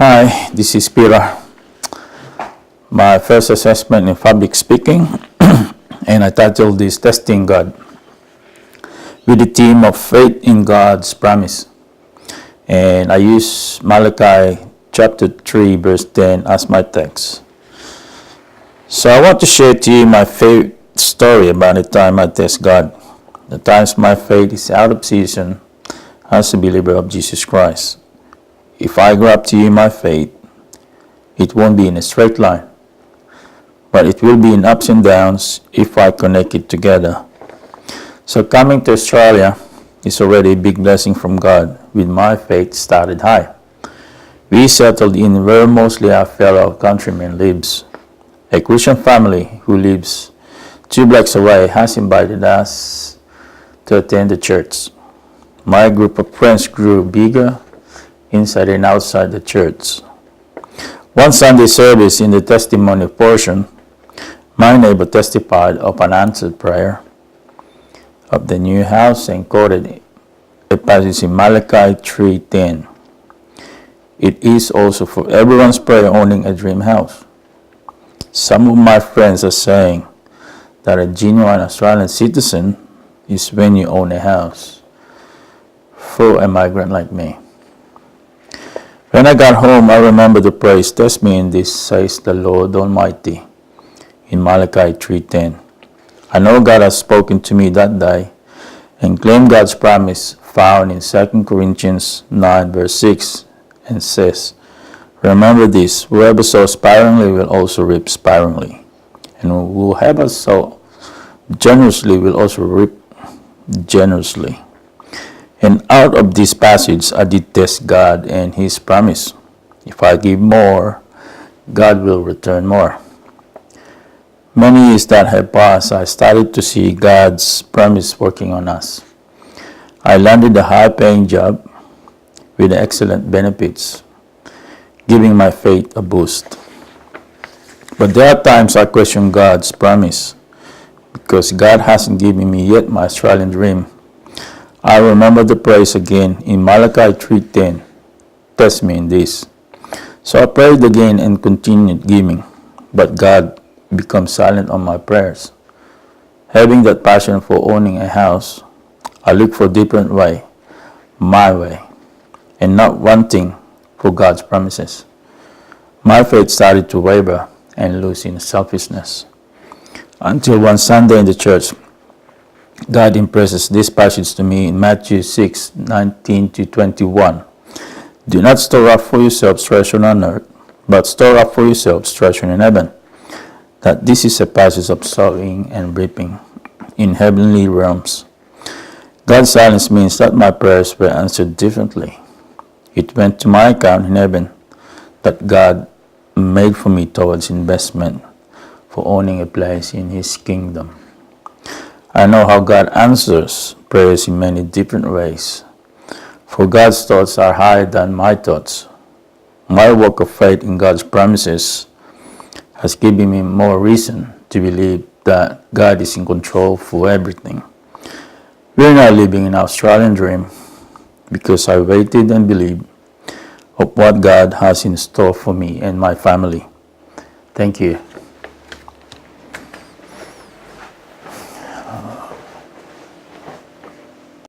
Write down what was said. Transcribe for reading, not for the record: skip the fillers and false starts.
Hi, this is Pira. My first assessment in public speaking, and I titled this Testing God with the theme of faith in God's promise. And I use Malachi chapter 3 verse 10 as my text. So I want to share to you my favorite story about the time I test God. The times my faith is out of season as a believer of Jesus Christ. If I grab to you my faith, it won't be in a straight line, but it will be in ups and downs if I connect it together. So coming to Australia is already a big blessing from God, with my faith started high. We settled in where mostly our fellow countrymen lives. A Christian family who lives 2 blocks away has invited us to attend the church. My group of friends grew bigger inside and outside the church. One Sunday service in the testimony portion, my neighbor testified of an answered prayer of the new house and quoted a passage in Malachi 3:10. It is also for everyone's prayer owning a dream house. Some of my friends are saying that a genuine Australian citizen is when you own a house for a migrant like me. When I got home, I remember the praise, "Test me in this, says the Lord Almighty," in Malachi 3:10. I know God has spoken to me that day and claimed God's promise found in 2 Corinthians 9 verse 6 and says, "Remember this, whoever sows sparingly will also reap sparingly, and whoever sows generously will also reap generously." And out of this passage, I did test God and His promise. If I give more, God will return more. Many years that have passed, I started to see God's promise working on us. I landed a high-paying job with excellent benefits, giving my faith a boost. But there are times I question God's promise because God hasn't given me yet my Australian dream. I remember the praise again in Malachi 3:10, "Test me in this." So I prayed again and continued giving, but God became silent on my prayers. Having that passion for owning a house, I looked for a different way, my way, and not wanting for God's promises. My faith started to waver and lose in selfishness. Until one Sunday in the church, God impresses this passage to me in Matthew 6:19-21. "Do not store up for yourselves treasure on earth, but store up for yourselves treasure in heaven." That this is a passage of sowing and reaping in heavenly realms. God's silence means that my prayers were answered differently. It went to my account in heaven that God made for me towards investment for owning a place in His kingdom. I know how God answers prayers in many different ways, for God's thoughts are higher than my thoughts. My walk of faith in God's promises has given me more reason to believe that God is in control for everything. We're now living in our Australian dream because I waited and believed of what God has in store for me and my family. Thank you.